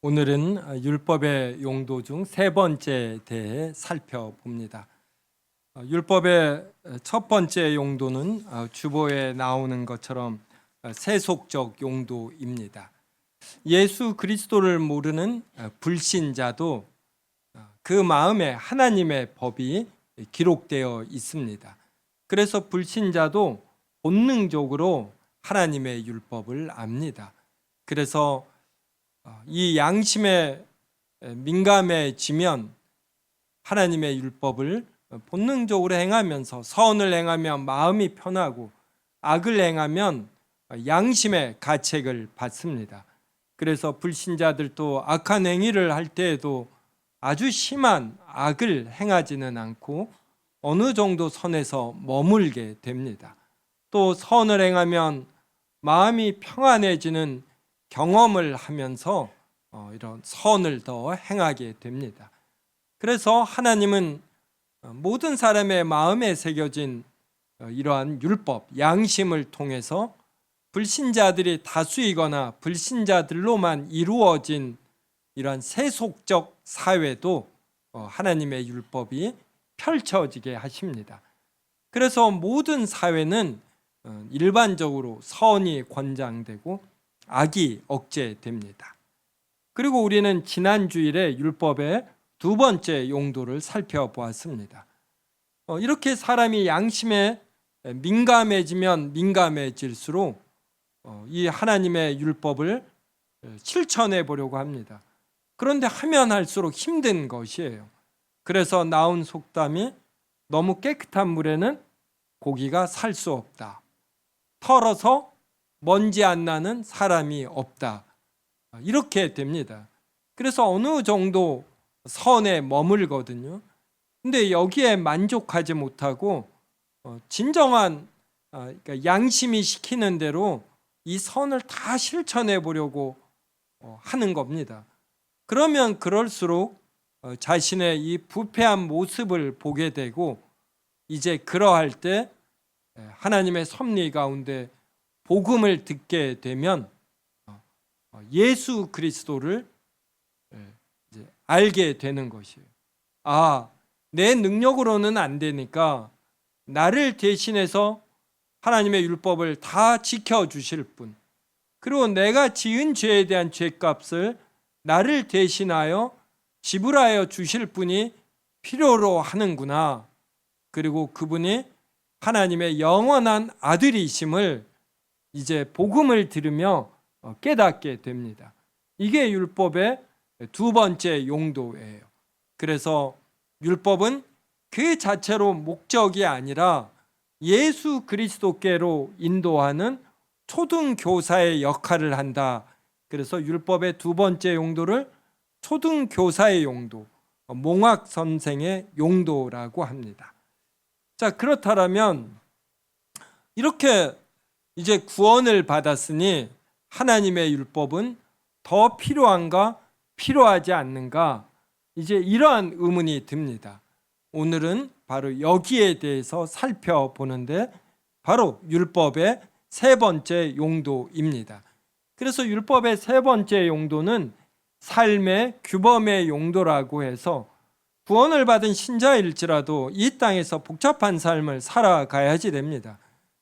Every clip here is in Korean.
오늘은 율법의 용도 중 세 번째 대해 살펴봅니다. 율법의 첫 번째 용도는 주보에 나오는 것처럼 세속적 용도입니다. 예수 그리스도를 모르는 불신자도 그 마음에 하나님의 법이 기록되어 있습니다. 그래서 불신자도 본능적으로 하나님의 율법을 압니다. 그래서 이 양심에 민감해지면 하나님의 율법을 본능적으로 행하면서 선을 행하면 마음이 편하고 악을 행하면 양심의 가책을 받습니다. 그래서 불신자들도 악한 행위를 할 때에도 아주 심한 악을 행하지는 않고 어느 정도 선에서 머물게 됩니다. 또 선을 행하면 마음이 평안해지는 경험을 하면서 이런 선을 더 행하게 됩니다. 그래서 하나님은 모든 사람의 마음에 새겨진 이러한 율법, 양심을 통해서 불신자들이 다수이거나 불신자들로만 이루어진 이러한 세속적 사회도 하나님의 율법이 펼쳐지게 하십니다. 그래서 모든 사회는 일반적으로 선이 권장되고 악이 억제됩니다. 그리고 우리는 지난 주일에 율법의 두 번째 용도를 살펴보았습니다. 이렇게 사람이 양심에 민감해지면 민감해질수록 이 하나님의 율법을 실천해 보려고 합니다. 그런데 하면 할수록 힘든 것이에요. 그래서 나온 속담이 너무 깨끗한 물에는 고기가 살 수 없다. 털어서 먼지 안 나는 사람이 없다. 이렇게 됩니다. 그래서 어느 정도 선에 머물거든요. 근데 여기에 만족하지 못하고 진정한 그러니까 양심이 시키는 대로 이 선을 다 실천해 보려고 하는 겁니다. 그러면 그럴수록 자신의 이 부패한 모습을 보게 되고 이제 그러할 때 하나님의 섭리 가운데 복음을 듣게 되면 예수 그리스도를 이제 알게 되는 것이에요. 내 능력으로는 안 되니까 나를 대신해서 하나님의 율법을 다 지켜주실 분, 그리고 내가 지은 죄에 대한 죄값을 나를 대신하여 지불하여 주실 분이 필요로 하는구나. 그리고 그분이 하나님의 영원한 아들이심을 이제 복음을 들으며 깨닫게 됩니다. 이게 율법의 두 번째 용도예요. 그래서 율법은 그 자체로 목적이 아니라 예수 그리스도께로 인도하는 초등교사의 역할을 한다. 그래서 율법의 두 번째 용도를 초등교사의 용도, 몽학 선생의 용도라고 합니다. 자, 그렇다면 이렇게 이제 구원을 받았으니 하나님의 율법은 더 필요한가 필요하지 않는가, 이제 이러한 의문이 듭니다. 오늘은 바로 여기에 대해서 살펴보는데 바로 율법의 세 번째 용도입니다. 그래서 율법의 세 번째 용도는 삶의 규범의 용도라고 해서 구원을 받은 신자일지라도 이 땅에서 복잡한 삶을 살아가야지 됩니다.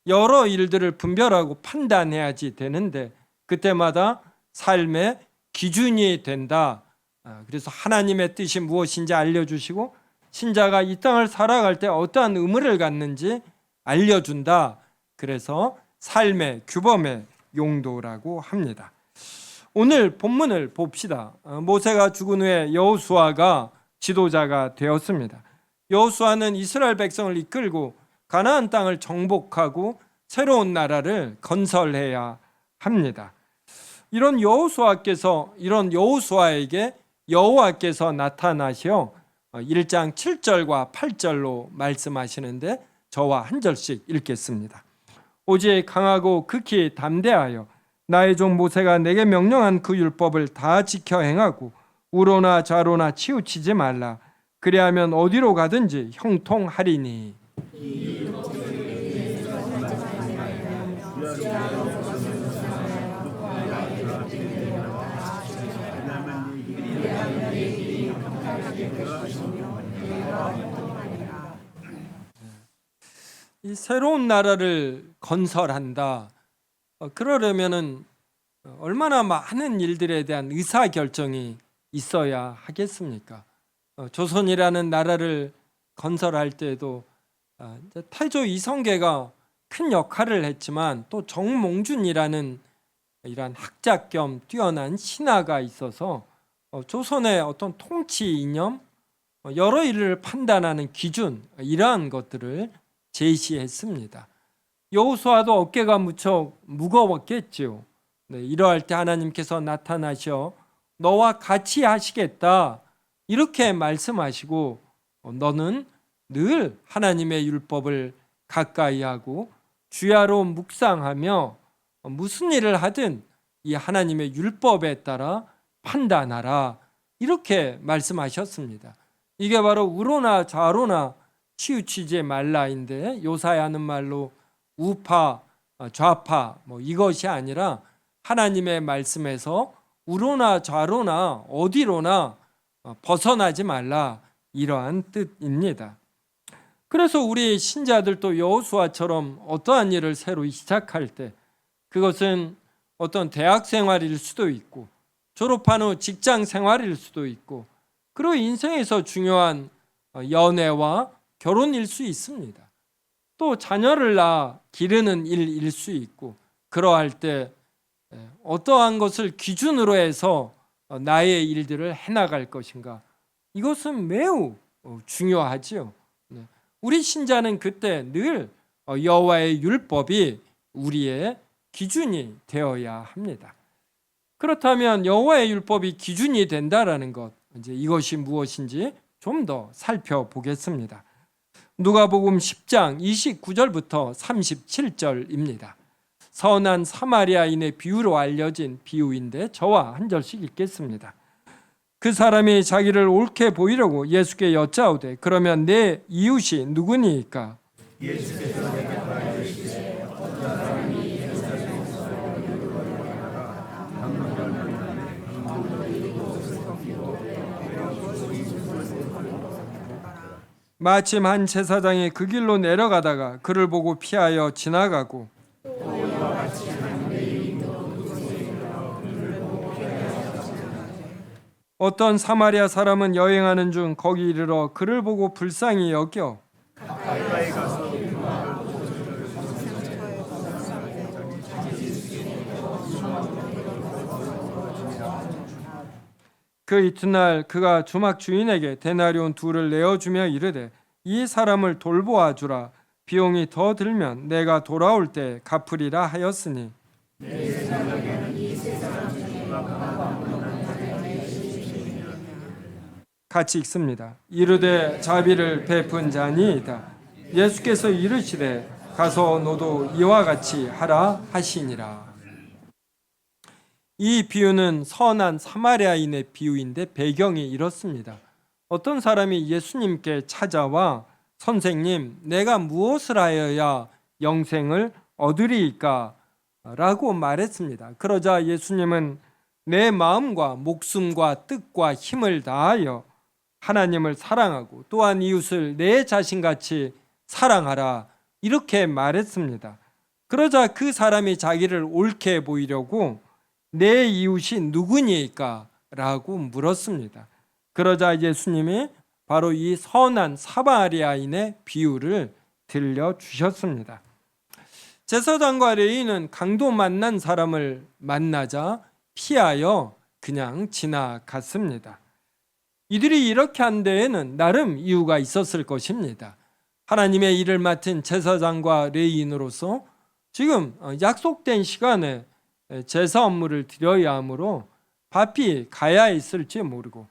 여러 일들을 분별하고 판단해야지 되는데 그때마다 삶의 기준이 된다. 그래서 하나님의 뜻이 무엇인지 알려주시고 신자가 이 땅을 살아갈 때 어떠한 의무를 갖는지 알려준다. 그래서 삶의 규범의 용도라고 합니다. 오늘 본문을 봅시다. 모세가 죽은 후에 여호수아가 지도자가 되었습니다. 여호수아는 이스라엘 백성을 이끌고 가나안 땅을 정복하고 새로운 나라를 건설해야 합니다. 이런 여호수아에게 여호와께서 나타나셔 1장 7절과 8절로 말씀하시는데 저와 한 절씩 읽겠습니다. 오직 강하고 극히 담대하여 나의 종 모세가 내게 명령한 그 율법을 다 지켜 행하고 우로나 좌로나 치우치지 말라. 그리하면 어디로 가든지 형통하리니. 이 새로운 나라를 건설한다. 그러려면은 얼마나 많은 일들에 대한 의사 결정이 있어야 하겠습니까? 조선이라는 나라를 건설할 때도 태조 이성계가 큰 역할을 했지만 또 정몽준이라는 이러한 학자 겸 뛰어난 신하가 있어서 조선의 어떤 통치 이념, 여러 일을 판단하는 기준, 이러한 것들을 제시했습니다. 여호수아도 어깨가 무척 무거웠겠지요. 이러할 때 하나님께서 나타나셔 너와 같이 하시겠다 이렇게 말씀하시고 너는 늘 하나님의 율법을 가까이 하고 주야로 묵상하며 무슨 일을 하든 이 하나님의 율법에 따라 판단하라 이렇게 말씀하셨습니다. 이게 바로 우로나 좌로나 치우치지 말라인데 요사야 하는 말로 우파 좌파 이것이 아니라 하나님의 말씀에서 우로나 좌로나 어디로나 벗어나지 말라 이러한 뜻입니다. 그래서 우리 신자들도 여호수아처럼 어떠한 일을 새로 시작할 때 그것은 어떤 대학 생활일 수도 있고 졸업한 후 직장 생활일 수도 있고 그리고 인생에서 중요한 연애와 결혼일 수 있습니다. 또 자녀를 낳아 기르는 일일 수 있고 그러할 때 어떠한 것을 기준으로 해서 나의 일들을 해나갈 것인가 이것은 매우 중요하지요. 우리 신자는 그때 늘 여호와의 율법이 우리의 기준이 되어야 합니다. 그렇다면 여호와의 율법이 기준이 된다라는 것, 이제 이것이 무엇인지 좀 더 살펴보겠습니다. 누가복음 10장 29절부터 37절입니다. 선한 사마리아인의 비유로 알려진 비유인데 저와 한 절씩 읽겠습니다. 그 사람이 자기를 옳게 보이려고 예수께 여짜오되 그러면 내 이웃이 누구니까? 예수께서 내게 말하시되 어떤 사람이 마침 한 제사장이 그 길로 내려가다가 그를 보고 피하여 지나가고 어떤 사마리아 사람은 여행하는 중 거기 이르러 그를 보고 불쌍히 여겨 그 이튿날 그가 주막 주인에게 데나리온 2를 내어주며 이르되 이 사람을 돌보아 주라. 비용이 더 들면 내가 돌아올 때 갚으리라 하였으니 같이 읽습니다. 이르되 자비를 베푼 자니이다. 예수께서 이르시되 가서 너도 이와 같이 하라 하시니라. 이 비유는 선한 사마리아인의 비유인데 배경이 이렇습니다. 어떤 사람이 예수님께 찾아와 선생님, 내가 무엇을 하여야 영생을 얻으리이까? 라고 말했습니다. 그러자 예수님은 내 마음과 목숨과 뜻과 힘을 다하여 하나님을 사랑하고 또한 이웃을 내 자신같이 사랑하라 이렇게 말했습니다. 그러자 그 사람이 자기를 옳게 보이려고 내 이웃이 누구니까? 라고 물었습니다. 그러자 예수님이 바로 이 선한 사마리아인의 비유를 들려주셨습니다. 제사장과 레위인은 강도 만난 사람을 만나자 피하여 그냥 지나갔습니다. 이들이 이렇게 한 데에는 나름 이유가 있었을 것입니다. 하나님의 일을 맡은 제사장과 레위인으로서 지금 약속된 시간에 제사 업무를 드려야 하므로 바삐 가야 있을지 모르고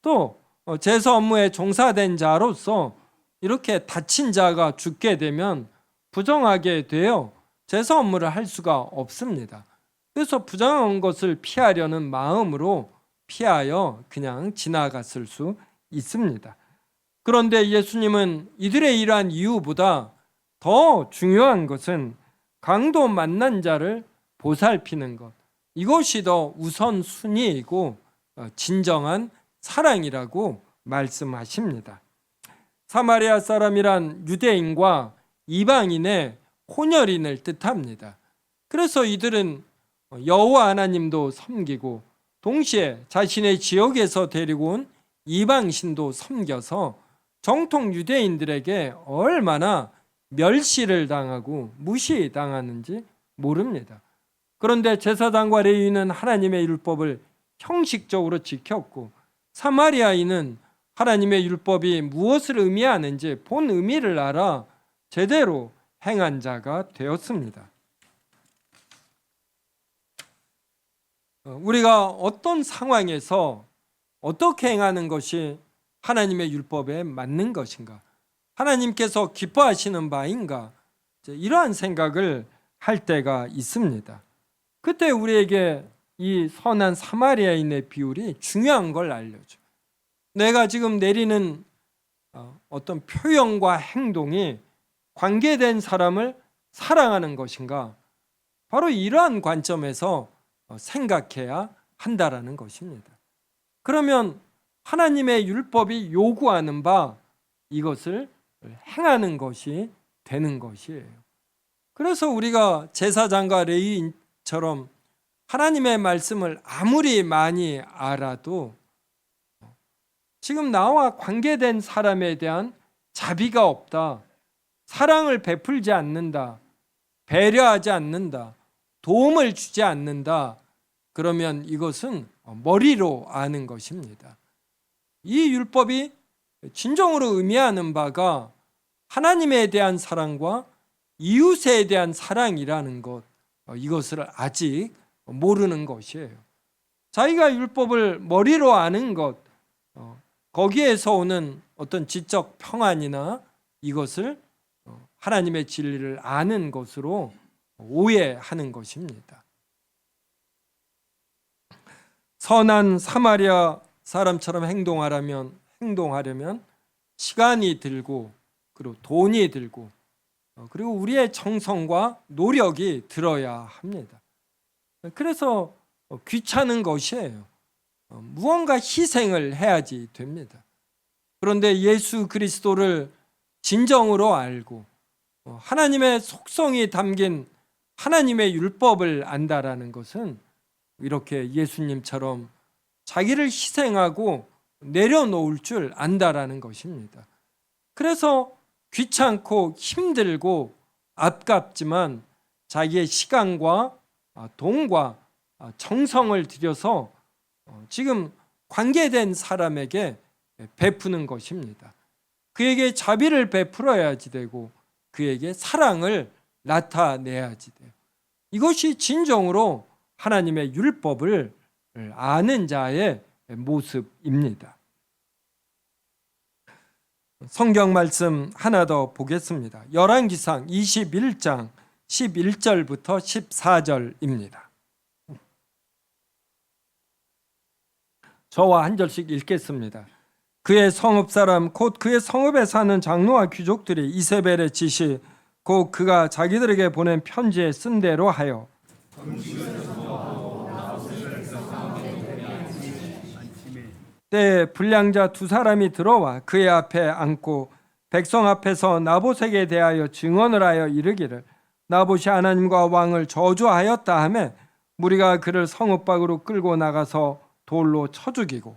또 제사 업무에 종사된 자로서 이렇게 다친 자가 죽게 되면 부정하게 되어 제사 업무를 할 수가 없습니다. 그래서 부정한 것을 피하려는 마음으로 피하여 그냥 지나갔을 수 있습니다. 그런데 예수님은 이들의 이러한 이유보다 더 중요한 것은 강도 만난 자를 보살피는 것, 이것이 더 우선순위이고 진정한 사랑이라고 말씀하십니다. 사마리아 사람이란 유대인과 이방인의 혼혈인을 뜻합니다. 그래서 이들은 여호와 하나님도 섬기고 동시에 자신의 지역에서 데리고 온 이방신도 섬겨서 정통 유대인들에게 얼마나 멸시를 당하고 무시당하는지 모릅니다. 그런데 제사장과 레위인은 하나님의 율법을 형식적으로 지켰고 사마리아인은 하나님의 율법이 무엇을 의미하는지 본 의미를 알아 제대로 행한 자가 되었습니다. 우리가 어떤 상황에서 어떻게 행하는 것이 하나님의 율법에 맞는 것인가? 하나님께서 기뻐하시는 바인가? 이러한 생각을 할 때가 있습니다. 그때 우리에게 이 선한 사마리아인의 비율이 중요한 걸 알려줘. 내가 지금 내리는 어떤 표현과 행동이 관계된 사람을 사랑하는 것인가? 바로 이러한 관점에서 생각해야 한다라는 것입니다. 그러면 하나님의 율법이 요구하는 바 이것을 행하는 것이 되는 것이에요. 그래서 우리가 제사장과 레위인처럼 하나님의 말씀을 아무리 많이 알아도 지금 나와 관계된 사람에 대한 자비가 없다, 사랑을 베풀지 않는다, 배려하지 않는다, 도움을 주지 않는다, 그러면 이것은 머리로 아는 것입니다. 이 율법이 진정으로 의미하는 바가 하나님에 대한 사랑과 이웃에 대한 사랑이라는 것, 이것을 아직 모르는 것이에요. 자기가 율법을 머리로 아는 것, 거기에서 오는 어떤 지적 평안이나 이것을 하나님의 진리를 아는 것으로 오해하는 것입니다. 선한 사마리아 사람처럼 행동하려면 시간이 들고 그리고 돈이 들고 그리고 우리의 정성과 노력이 들어야 합니다. 그래서 귀찮은 것이에요. 무언가 희생을 해야지 됩니다. 그런데 예수 그리스도를 진정으로 알고 하나님의 속성이 담긴 하나님의 율법을 안다라는 것은 이렇게 예수님처럼 자기를 희생하고 내려놓을 줄 안다라는 것입니다. 그래서 귀찮고 힘들고 아깝지만 자기의 시간과 돈과 정성을 들여서 지금 관계된 사람에게 베푸는 것입니다. 그에게 자비를 베풀어야지 되고 그에게 사랑을 나타내야지 돼요. 이것이 진정으로 하나님의 율법을 아는 자의 모습입니다. 성경 말씀 하나 더 보겠습니다. 열왕기상 21장 11절부터 14절입니다. 저와 한 절씩 읽겠습니다. 그의 성읍 사람 곧 그의 성읍에 사는 장로와 귀족들이 이세벨의 지시 곧 그가 자기들에게 보낸 편지에 쓴 대로 하여 때에 불량자 두 사람이 들어와 그의 앞에 앉고 백성 앞에서 나봇에게 대하여 증언을 하여 이르기를 나봇이 하나님과 왕을 저주하였다 하매 무리가 그를 성읍 밖으로 끌고 나가서 돌로 쳐 죽이고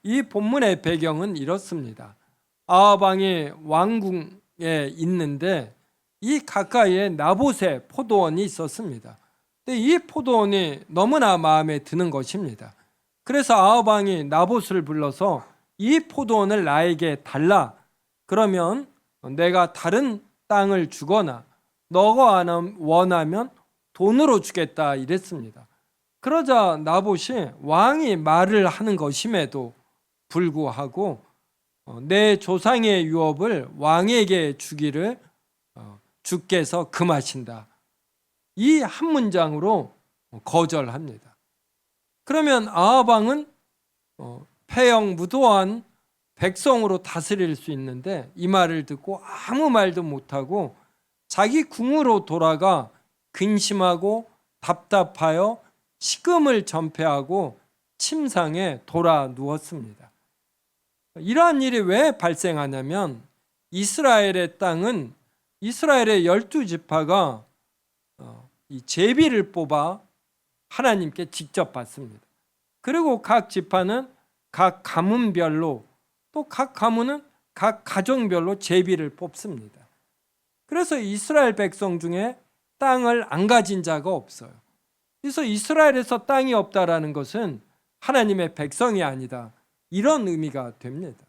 이 본문의 배경은 이렇습니다. 아합 왕이 왕궁에 있는데 이 가까이에 나봇의 포도원이 있었습니다. 근데 이 포도원이 너무나 마음에 드는 것입니다. 그래서 아합 왕이 나봇을 불러서 이 포도원을 나에게 달라. 그러면 내가 다른 땅을 주거나 너가 원하면 돈으로 주겠다 이랬습니다. 그러자 나봇이 왕이 말을 하는 것임에도 불구하고 내 조상의 유업을 왕에게 주기를 주께서 금하신다. 이 한 문장으로 거절합니다. 그러면 아합 왕은 패형무도한 백성으로 다스릴 수 있는데 이 말을 듣고 아무 말도 못하고 자기 궁으로 돌아가 근심하고 답답하여 식음을 전폐하고 침상에 돌아 누웠습니다. 이러한 일이 왜 발생하냐면 이스라엘의 땅은 이스라엘의 12지파가 이 제비를 뽑아 하나님께 직접 받습니다. 그리고 각 지파는 각 가문별로 또 각 가문은 각 가정별로 제비를 뽑습니다. 그래서 이스라엘 백성 중에 땅을 안 가진 자가 없어요. 그래서 이스라엘에서 땅이 없다라는 것은 하나님의 백성이 아니다, 이런 의미가 됩니다.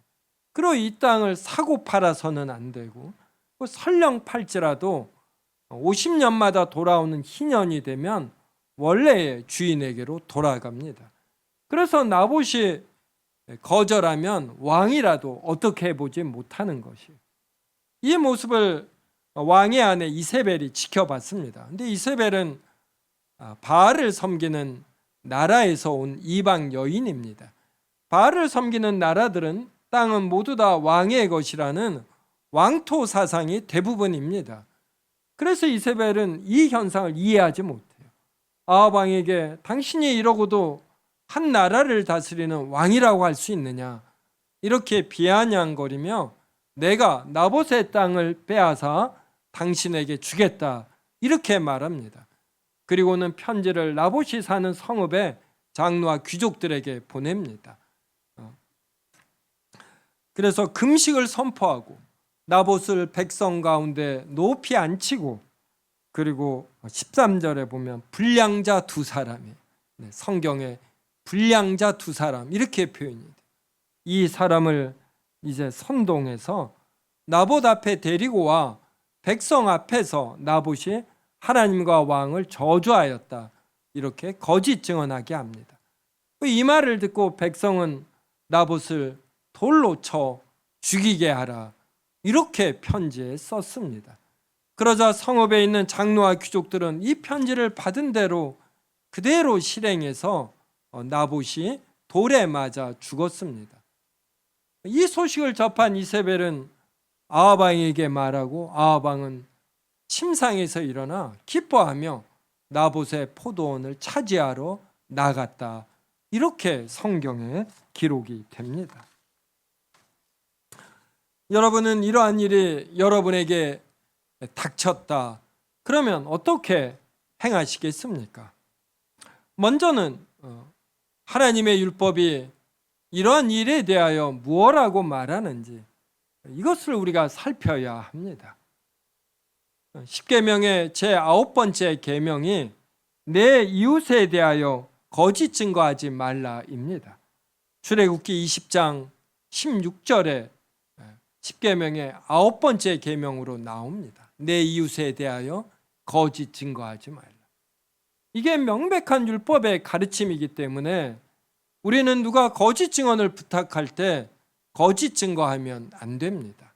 그리고 이 땅을 사고 팔아서는 안 되고 설령 팔지라도 50년마다 돌아오는 희년이 되면 원래의 주인에게로 돌아갑니다. 그래서 나봇이 거절하면 왕이라도 어떻게 해보지 못하는 것이에요. 이 모습을 왕의 아내 이세벨이 지켜봤습니다. 근데 이세벨은 바알을 섬기는 나라에서 온 이방 여인입니다. 바알을 섬기는 나라들은 땅은 모두 다 왕의 것이라는 왕토 사상이 대부분입니다. 그래서 이세벨은 이 현상을 이해하지 못해요. 아합 왕에게 당신이 이러고도 한 나라를 다스리는 왕이라고 할 수 있느냐, 이렇게 비아냥거리며 내가 나봇의 땅을 빼앗아 당신에게 주겠다, 이렇게 말합니다. 그리고는 편지를 나봇이 사는 성읍의 장로와 귀족들에게 보냅니다. 그래서 금식을 선포하고 나봇을 백성 가운데 높이 앉히고, 그리고 13절에 보면 불량자 두 사람이, 성경에 불량자 두 사람 이렇게 표현이 돼요. 이 사람을 이제 선동해서 나봇 앞에 데리고 와 백성 앞에서 나봇이 하나님과 왕을 저주하였다, 이렇게 거짓 증언하게 합니다. 이 말을 듣고 백성은 나봇을 돌로 쳐 죽이게 하라, 이렇게 편지에 썼습니다. 그러자 성읍에 있는 장로와 귀족들은 이 편지를 받은 대로 그대로 실행해서 나봇이 돌에 맞아 죽었습니다. 이 소식을 접한 이세벨은 아합 왕에게 말하고 아합 왕은 침상에서 일어나 기뻐하며 나봇의 포도원을 차지하러 나갔다, 이렇게 성경에 기록이 됩니다. 여러분은 이러한 일이 여러분에게 닥쳤다, 그러면 어떻게 행하시겠습니까? 먼저는 하나님의 율법이 이러한 일에 대하여 무엇라고 말하는지 이것을 우리가 살펴야 합니다. 십계명의 제9번째 계명이 내 이웃에 대하여 거짓 증거하지 말라입니다. 출애굽기 20장 16절에 십계명의 9번째 계명으로 나옵니다. 내 이웃에 대하여 거짓 증거하지 말라. 이게 명백한 율법의 가르침이기 때문에 우리는 누가 거짓 증언을 부탁할 때 거짓 증거하면 안 됩니다.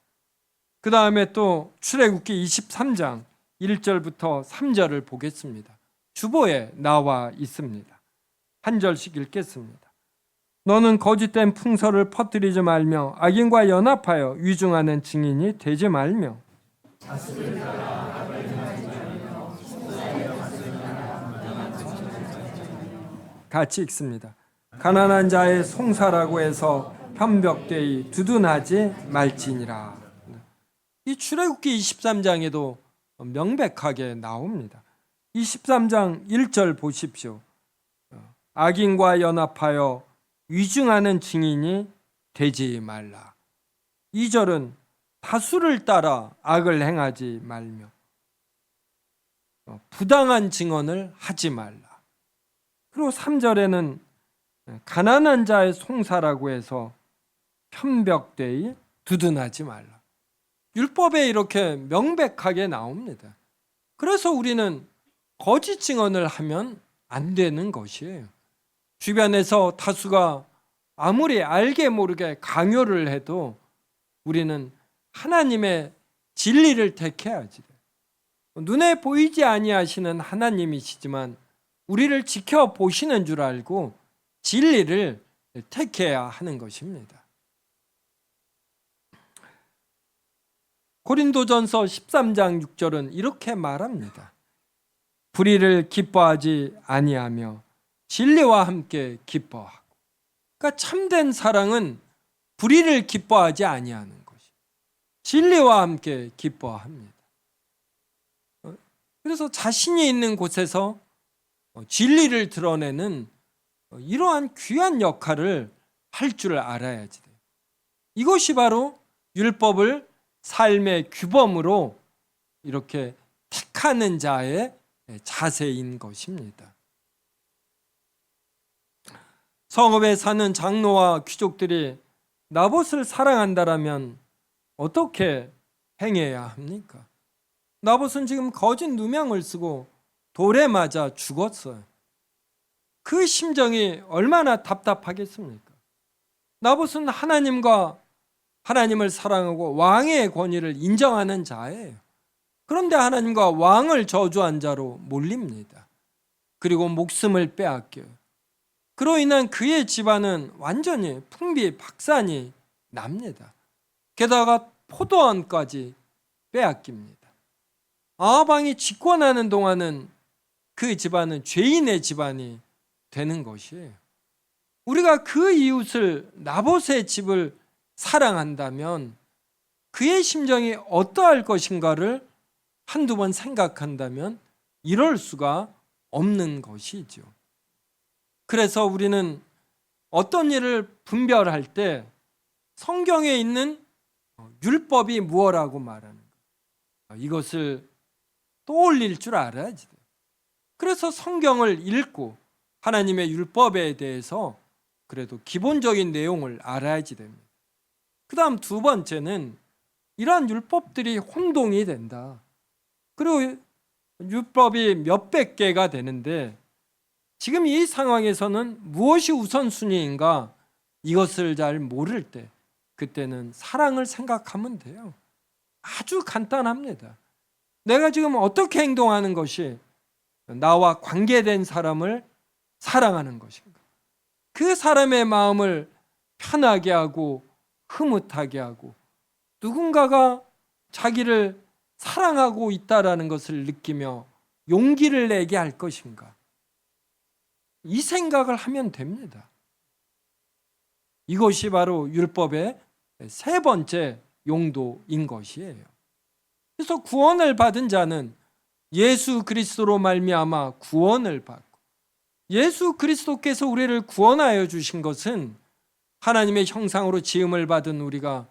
그 다음에 또 출애굽기 23장 1절부터 3절을 보겠습니다. 주보에 나와 있습니다. 한 절씩 읽겠습니다. 너는 거짓된 풍설을 퍼뜨리지 말며 악인과 연합하여 위증하는 증인이 되지 말며 같이 읽습니다. 가난한 자의 송사라고 해서 편벽되이 두둔하지 말지니라. 이 출애굽기 23장에도 명백하게 나옵니다. 23장 1절 보십시오. 악인과 연합하여 위증하는 증인이 되지 말라. 2절은 다수를 따라 악을 행하지 말며 부당한 증언을 하지 말라. 그리고 3절에는 가난한 자의 송사라고 해서 편벽되이 두둔하지 말라. 율법에 이렇게 명백하게 나옵니다. 그래서 우리는 거짓 증언을 하면 안 되는 것이에요. 주변에서 다수가 아무리 알게 모르게 강요를 해도 우리는 하나님의 진리를 택해야지. 눈에 보이지 아니하시는 하나님이시지만 우리를 지켜보시는 줄 알고 진리를 택해야 하는 것입니다. 고린도전서 13장 6절은 이렇게 말합니다. 불의를 기뻐하지 아니하며 진리와 함께 기뻐하고. 그러니까 참된 사랑은 불의를 기뻐하지 아니하는 것이 진리와 함께 기뻐합니다. 그래서 자신이 있는 곳에서 진리를 드러내는 이러한 귀한 역할을 할 줄 알아야지 돼요. 이것이 바로 율법을 삶의 규범으로 이렇게 택하는 자의 자세인 것입니다. 성읍에 사는 장로와 귀족들이 나봇을 사랑한다라면 어떻게 행해야 합니까? 나봇은 지금 거짓 누명을 쓰고 돌에 맞아 죽었어요. 그 심정이 얼마나 답답하겠습니까? 나봇은 하나님을 사랑하고 왕의 권위를 인정하는 자예요. 그런데 하나님과 왕을 저주한 자로 몰립니다. 그리고 목숨을 빼앗겨요. 그로 인한 그의 집안은 완전히 풍비박산이 납니다. 게다가 포도원까지 빼앗깁니다. 아합 왕이 집권하는 동안은 그 집안은 죄인의 집안이 되는 것이에요. 우리가 그 이웃을 나봇의 집을 사랑한다면 그의 심정이 어떠할 것인가를 한두 번 생각한다면 이럴 수가 없는 것이죠. 그래서 우리는 어떤 일을 분별할 때 성경에 있는 율법이 무엇라고 말하는 것, 이것을 떠올릴 줄 알아야지 돼요. 그래서 성경을 읽고 하나님의 율법에 대해서 그래도 기본적인 내용을 알아야지 됩니다. 그 다음 두 번째는 이러한 율법들이 혼동이 된다. 그리고 율법이 몇백 개가 되는데 지금 이 상황에서는 무엇이 우선순위인가 이것을 잘 모를 때 그때는 사랑을 생각하면 돼요. 아주 간단합니다. 내가 지금 어떻게 행동하는 것이 나와 관계된 사람을 사랑하는 것인가? 그 사람의 마음을 편하게 하고 흐뭇하게 하고 누군가가 자기를 사랑하고 있다라는 것을 느끼며 용기를 내게 할 것인가? 이 생각을 하면 됩니다. 이것이 바로 율법의 세 번째 용도인 것이에요. 그래서 구원을 받은 자는 예수 그리스도로 말미암아 구원을 받고, 예수 그리스도께서 우리를 구원하여 주신 것은 하나님의 형상으로 지음을 받은 우리가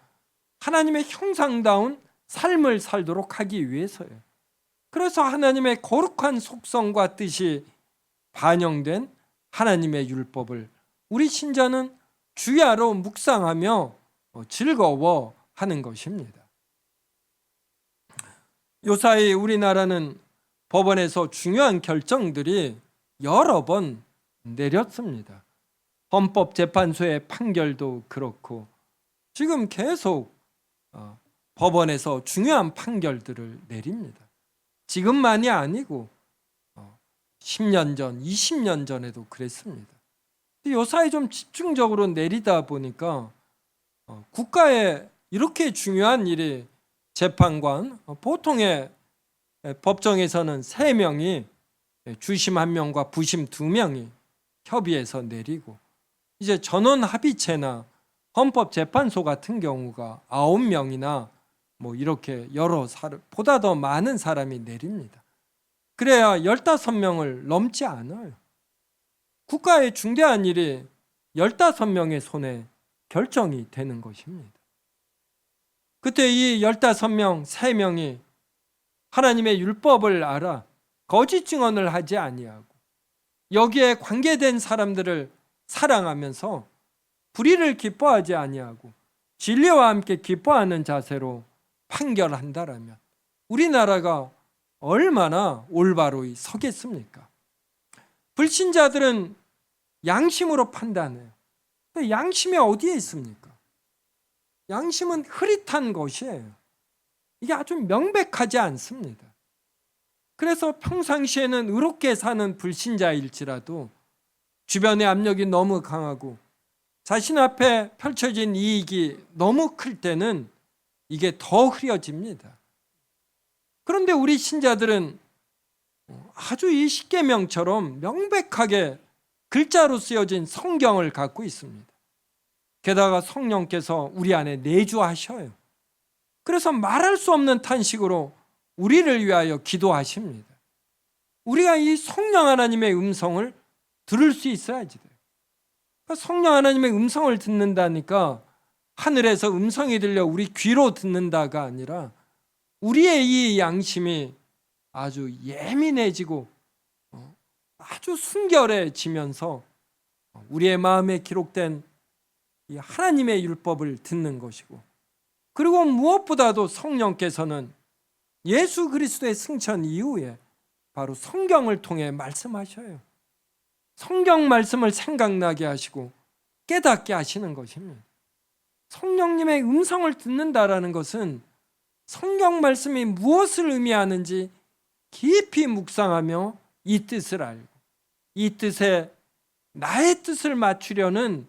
하나님의 형상다운 삶을 살도록 하기 위해서예요. 그래서 하나님의 거룩한 속성과 뜻이 반영된 하나님의 율법을 우리 신자는 주야로 묵상하며 즐거워하는 것입니다. 요사이 우리나라는 법원에서 중요한 결정들이 여러 번 내렸습니다. 헌법재판소의 판결도 그렇고 지금 계속 법원에서 중요한 판결들을 내립니다. 지금만이 아니고 10년 전, 20년 전에도 그랬습니다. 요사이 좀 집중적으로 내리다 보니까 국가에 이렇게 중요한 일이 재판관, 보통의 법정에서는 3명이 주심 1명과 부심 2명이 협의해서 내리고 이제 전원합의체나 헌법재판소 같은 경우가 9명이나 뭐 이렇게 여러 보다 더 많은 사람이 내립니다. 그래야 15명을 넘지 않아요. 국가의 중대한 일이 15명의 손에 결정이 되는 것입니다. 그때 이 15명, 3명이 하나님의 율법을 알아 거짓 증언을 하지 아니하고 여기에 관계된 사람들을 사랑하면서 불의를 기뻐하지 아니하고 진리와 함께 기뻐하는 자세로 판결한다라면 우리나라가 얼마나 올바로 서겠습니까? 불신자들은 양심으로 판단해요. 양심이 어디에 있습니까? 양심은 흐릿한 것이에요. 이게 아주 명백하지 않습니다. 그래서 평상시에는 의롭게 사는 불신자일지라도 주변의 압력이 너무 강하고 자신 앞에 펼쳐진 이익이 너무 클 때는 이게 더 흐려집니다. 그런데 우리 신자들은 아주 이 십계명처럼 명백하게 글자로 쓰여진 성경을 갖고 있습니다. 게다가 성령께서 우리 안에 내주하셔요. 그래서 말할 수 없는 탄식으로 우리를 위하여 기도하십니다. 우리가 이 성령 하나님의 음성을 들을 수 있어야지 돼요. 그러니까 성령 하나님의 음성을 듣는다니까 하늘에서 음성이 들려 우리 귀로 듣는다가 아니라 우리의 이 양심이 아주 예민해지고 아주 순결해지면서 우리의 마음에 기록된 이 하나님의 율법을 듣는 것이고, 그리고 무엇보다도 성령께서는 예수 그리스도의 승천 이후에 바로 성경을 통해 말씀하셔요. 성경 말씀을 생각나게 하시고 깨닫게 하시는 것입니다. 성령님의 음성을 듣는다라는 것은 성경 말씀이 무엇을 의미하는지 깊이 묵상하며 이 뜻을 알고 이 뜻에 나의 뜻을 맞추려는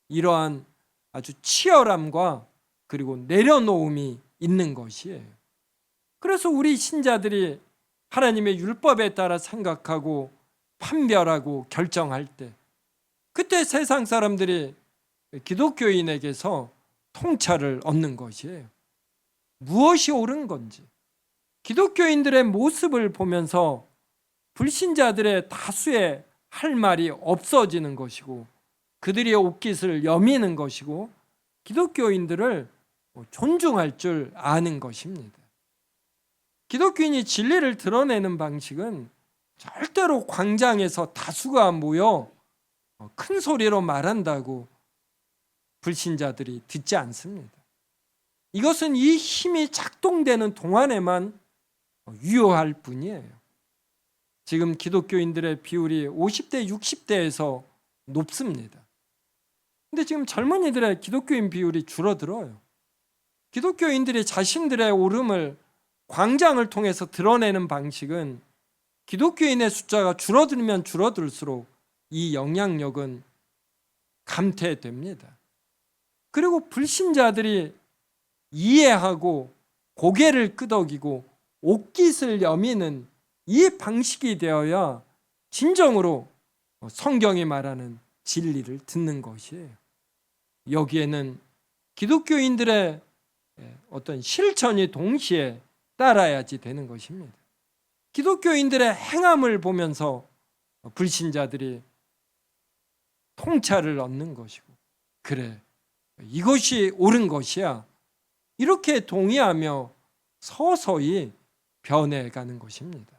이러한 아주 치열함과 그리고 내려놓음이 있는 것이에요. 그래서 우리 신자들이 하나님의 율법에 따라 생각하고 판별하고 결정할 때, 그때 세상 사람들이 기독교인에게서 통찰을 얻는 것이에요. 무엇이 옳은 건지. 기독교인들의 모습을 보면서 불신자들의 다수의 할 말이 없어지는 것이고, 그들이 옷깃을 여미는 것이고, 기독교인들을 존중할 줄 아는 것입니다. 기독교인이 진리를 드러내는 방식은 절대로 광장에서 다수가 모여 큰 소리로 말한다고 불신자들이 듣지 않습니다. 이것은 이 힘이 작동되는 동안에만 유효할 뿐이에요. 지금 기독교인들의 비율이 50대, 60대에서 높습니다. 근데 지금 젊은이들의 기독교인 비율이 줄어들어요. 기독교인들이 자신들의 옳음을 광장을 통해서 드러내는 방식은 기독교인의 숫자가 줄어들면 줄어들수록 이 영향력은 감퇴됩니다. 그리고 불신자들이 이해하고 고개를 끄덕이고 옷깃을 여미는 이 방식이 되어야 진정으로 성경이 말하는 진리를 듣는 것이에요. 여기에는 기독교인들의 어떤 실천이 동시에 따라야지 되는 것입니다. 기독교인들의 행함을 보면서 불신자들이 통찰을 얻는 것이고, 그래, 이것이 옳은 것이야, 이렇게 동의하며 서서히 변해가는 것입니다.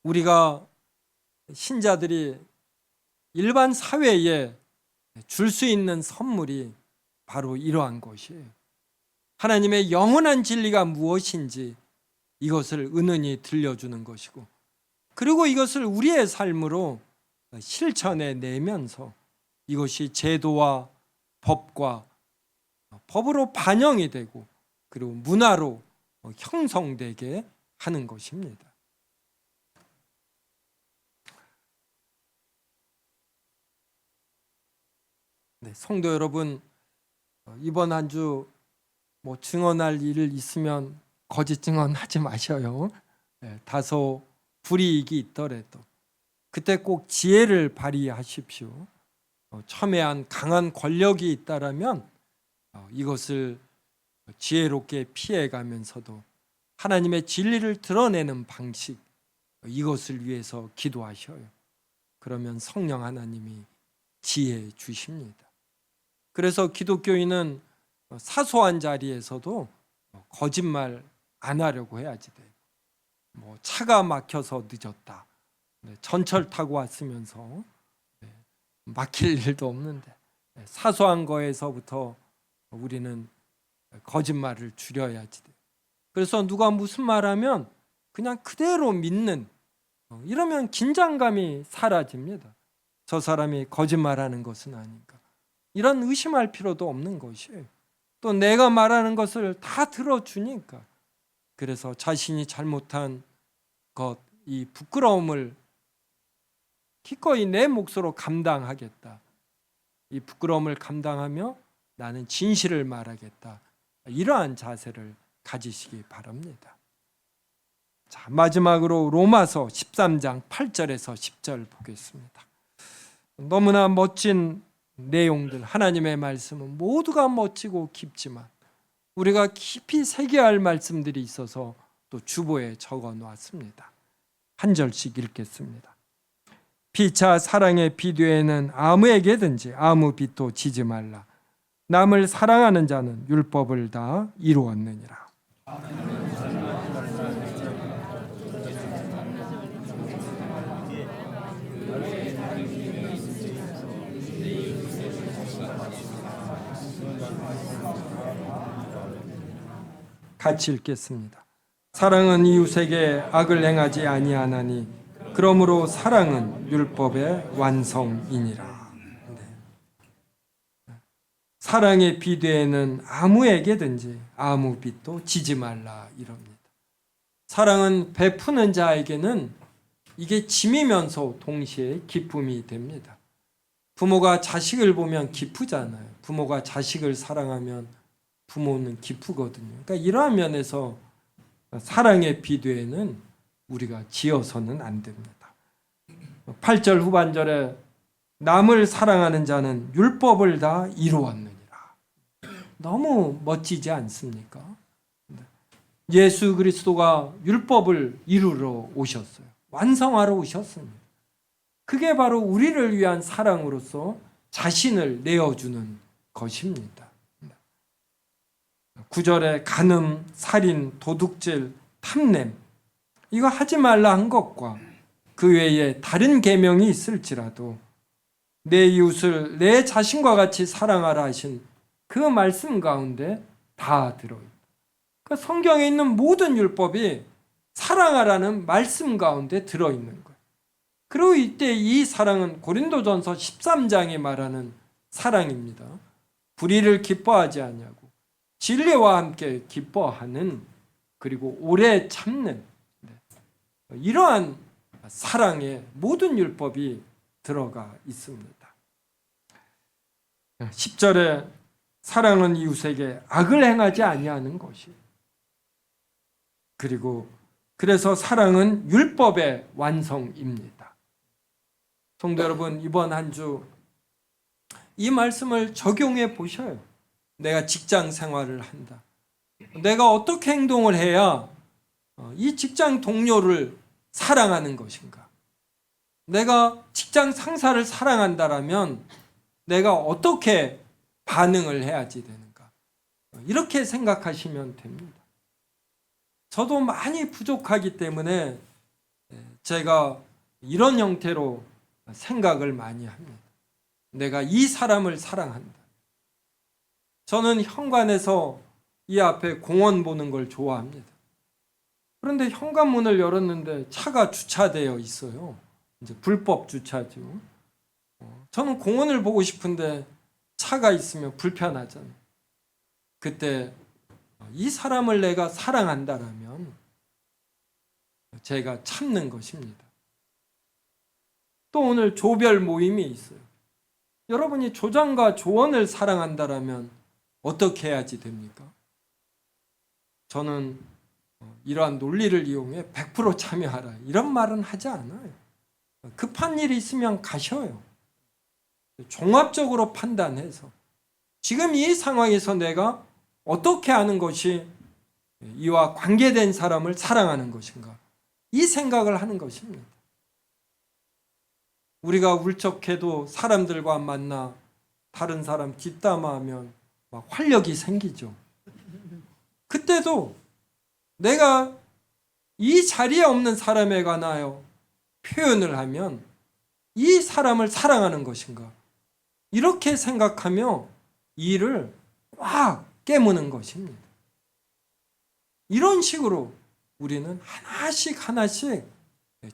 우리가 신자들이 일반 사회에 줄 수 있는 선물이 바로 이러한 것이에요. 하나님의 영원한 진리가 무엇인지 이것을 은은히 들려주는 것이고, 그리고 이것을 우리의 삶으로 실천해 내면서 이것이 제도와 법과 법으로 반영이 되고 그리고 문화로 형성되게 하는 것입니다. 네, 성도 여러분, 이번 한 주 증언할 일 있으면 거짓 증언하지 마셔요. 다소 불이익이 있더라도 그때 꼭 지혜를 발휘하십시오. 첨예한 강한 권력이 있다라면 이것을 지혜롭게 피해가면서도 하나님의 진리를 드러내는 방식, 이것을 위해서 기도하셔요. 그러면 성령 하나님이 지혜 주십니다. 그래서 기독교인은 사소한 자리에서도 거짓말 안 하려고 해야지 돼요. 차가 막혀서 늦었다, 전철 타고 왔으면서 막힐 일도 없는데, 사소한 거에서부터 우리는 거짓말을 줄여야지 돼요. 그래서 누가 무슨 말하면 그냥 그대로 믿는, 이러면 긴장감이 사라집니다. 저 사람이 거짓말하는 것은 아닌가, 이런 의심할 필요도 없는 것이에요. 또 내가 말하는 것을 다 들어주니까, 그래서 자신이 잘못한 것, 이 부끄러움을 기꺼이 내 몫으로 감당하겠다, 이 부끄러움을 감당하며 나는 진실을 말하겠다, 이러한 자세를 가지시기 바랍니다. 자, 마지막으로 로마서 13장 8절에서 10절 보겠습니다. 너무나 멋진 내용들, 하나님의 말씀은 모두가 멋지고 깊지만 우리가 깊이 새겨야 할 말씀들이 있어서 또 주보에 적어 놓았습니다. 한 절씩 읽겠습니다. 피차 사랑의 비두에는 아무에게든지 아무 빚도 지지 말라. 남을 사랑하는 자는 율법을 다 이루었느니라. 같이 읽겠습니다. 사랑은 이웃에게 악을 행하지 아니하나니 그러므로 사랑은 율법의 완성이니라. 네. 사랑의 비대에는 아무에게든지 아무 빚도 지지 말라 이럽니다. 사랑은 베푸는 자에게는 이게 짐이면서 동시에 기쁨이 됩니다. 부모가 자식을 보면 기쁘잖아요. 부모가 자식을 사랑하면 부모는 기쁘거든요. 그러니까 이러한 면에서 사랑의 비두에는 우리가 지어서는 안 됩니다. 8절 후반절에 남을 사랑하는 자는 율법을 다 이루었느니라. 너무 멋지지 않습니까? 예수 그리스도가 율법을 이루러 오셨어요. 완성하러 오셨습니다. 그게 바로 우리를 위한 사랑으로서 자신을 내어주는 것입니다. 9절에 간음, 살인, 도둑질, 탐냄 이거 하지 말라 한 것과 그 외에 다른 계명이 있을지라도 내 이웃을 내 자신과 같이 사랑하라 하신 그 말씀 가운데 다 들어있다. 그러니까 성경에 있는 모든 율법이 사랑하라는 말씀 가운데 들어있는 거예요. 그리고 이때 이 사랑은 고린도전서 13장이 말하는 사랑입니다. 불의를 기뻐하지 아니하고 진리와 함께 기뻐하는, 그리고 오래 참는 이러한 사랑의 모든 율법이 들어가 있습니다. 10절에 사랑은 이웃에게 악을 행하지 아니하는 것이, 그리고 그래서 사랑은 율법의 완성입니다. 성도 여러분, 이번 한 주 이 말씀을 적용해 보셔요. 내가 직장 생활을 한다. 내가 어떻게 행동을 해야 이 직장 동료를 사랑하는 것인가? 내가 직장 상사를 사랑한다라면 내가 어떻게 반응을 해야지 되는가? 이렇게 생각하시면 됩니다. 저도 많이 부족하기 때문에 제가 이런 형태로 생각을 많이 합니다. 내가 이 사람을 사랑한다. 저는 현관에서 이 앞에 공원 보는 걸 좋아합니다. 그런데 현관문을 열었는데 차가 주차되어 있어요. 이제 불법 주차죠. 저는 공원을 보고 싶은데 차가 있으면 불편하잖아요. 그때 이 사람을 내가 사랑한다라면 제가 참는 것입니다. 또 오늘 조별 모임이 있어요. 여러분이 조장과 조원을 사랑한다라면 어떻게 해야지 됩니까? 저는 이러한 논리를 이용해 100% 참여하라 이런 말은 하지 않아요. 급한 일이 있으면 가셔요. 종합적으로 판단해서 지금 이 상황에서 내가 어떻게 하는 것이 이와 관계된 사람을 사랑하는 것인가, 이 생각을 하는 것입니다. 우리가 울적해도 사람들과 만나 다른 사람 뒷담화하면 막 활력이 생기죠. 그때도 내가 이 자리에 없는 사람에 관하여 표현을 하면 이 사람을 사랑하는 것인가, 이렇게 생각하며 이를 꽉 깨무는 것입니다. 이런 식으로 우리는 하나씩 하나씩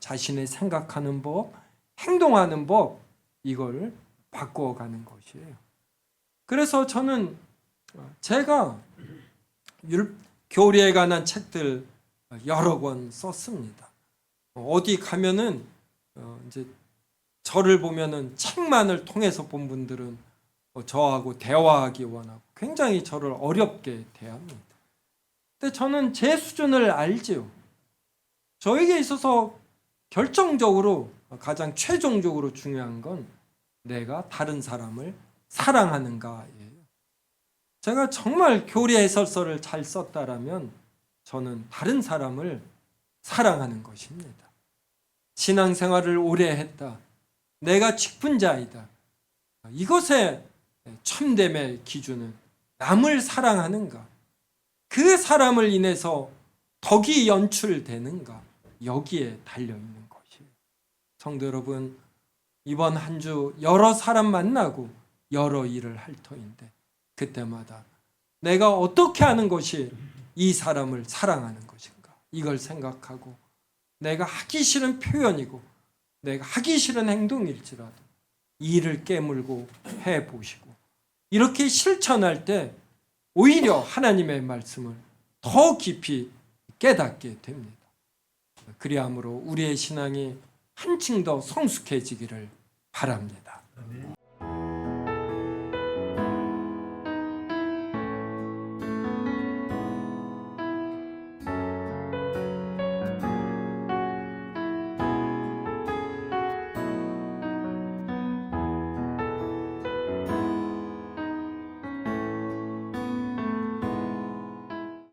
자신의 생각하는 법, 행동하는 법, 이걸 바꿔가는 것이에요. 그래서 저는 제가 교리에 관한 책들 여러 권 썼습니다. 어디 가면은 이제 저를 보면은 책만을 통해서 본 분들은 저하고 대화하기 원하고 굉장히 저를 어렵게 대합니다. 근데 저는 제 수준을 알지요. 저에게 있어서 결정적으로 가장 최종적으로 중요한 건 내가 다른 사람을 사랑하는가예요. 제가 정말 교리 해설서를 잘 썼다라면 저는 다른 사람을 사랑하는 것입니다. 신앙생활을 오래 했다. 내가 직분자이다. 이것의 참됨의 기준은 남을 사랑하는가? 그 사람을 인해서 덕이 연출되는가? 여기에 달려있는 것이에요. 성도 여러분, 이번 한 주 여러 사람 만나고 여러 일을 할 터인데 그때마다 내가 어떻게 하는 것이 이 사람을 사랑하는 것인가? 이걸 생각하고 내가 하기 싫은 표현이고 내가 하기 싫은 행동일지라도 이를 깨물고 해보시고 이렇게 실천할 때 오히려 하나님의 말씀을 더 깊이 깨닫게 됩니다. 그리함으로 우리의 신앙이 한층 더 성숙해지기를 바랍니다.